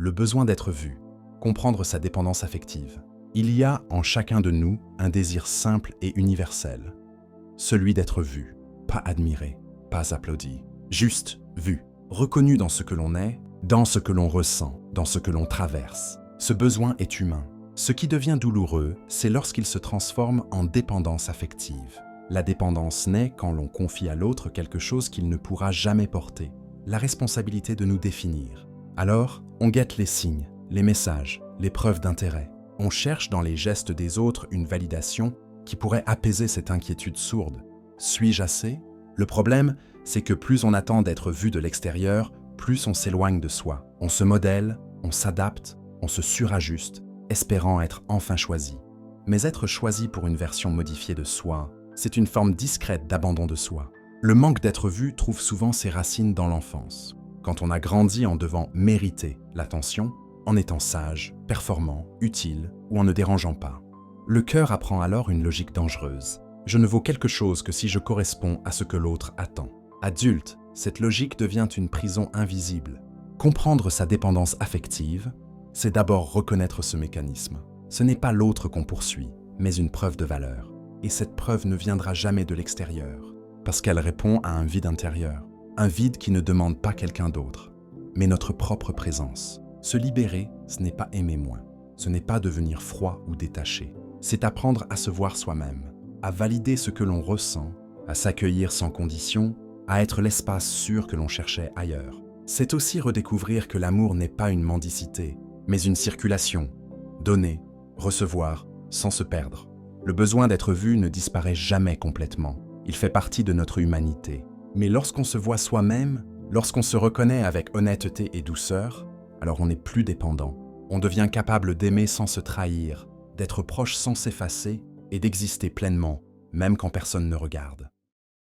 le besoin d'être vu, comprendre sa dépendance affective. Il y a en chacun de nous un désir simple et universel, celui d'être vu, pas admiré, pas applaudi, juste vu, reconnu dans ce que l'on est, dans ce que l'on ressent, dans ce que l'on traverse. Ce besoin est humain. Ce qui devient douloureux, c'est lorsqu'il se transforme en dépendance affective. La dépendance naît quand l'on confie à l'autre quelque chose qu'il ne pourra jamais porter, la responsabilité de nous définir. Alors, on guette les signes, les messages, les preuves d'intérêt. On cherche dans les gestes des autres une validation qui pourrait apaiser cette inquiétude sourde. Suis-je assez? Le problème, c'est que plus on attend d'être vu de l'extérieur, plus on s'éloigne de soi. On se modèle, on s'adapte, on se surajuste, espérant être enfin choisi. Mais être choisi pour une version modifiée de soi, c'est une forme discrète d'abandon de soi. Le manque d'être vu trouve souvent ses racines dans l'enfance, quand on a grandi en devant mériter l'attention, en étant sage, performant, utile ou en ne dérangeant pas. Le cœur apprend alors une logique dangereuse. Je ne vaux quelque chose que si je corresponds à ce que l'autre attend. Adulte, cette logique devient une prison invisible. Comprendre sa dépendance affective, c'est d'abord reconnaître ce mécanisme. Ce n'est pas l'autre qu'on poursuit, mais une preuve de valeur. Et cette preuve ne viendra jamais de l'extérieur, parce qu'elle répond à un vide intérieur. Un vide qui ne demande pas quelqu'un d'autre, mais notre propre présence. Se libérer, ce n'est pas aimer moins. Ce n'est pas devenir froid ou détaché. C'est apprendre à se voir soi-même, à valider ce que l'on ressent, à s'accueillir sans condition, à être l'espace sûr que l'on cherchait ailleurs. C'est aussi redécouvrir que l'amour n'est pas une mendicité, mais une circulation. Donner, recevoir, sans se perdre. Le besoin d'être vu ne disparaît jamais complètement. Il fait partie de notre humanité. Mais lorsqu'on se voit soi-même, lorsqu'on se reconnaît avec honnêteté et douceur, alors on n'est plus dépendant. On devient capable d'aimer sans se trahir, d'être proche sans s'effacer et d'exister pleinement, même quand personne ne regarde.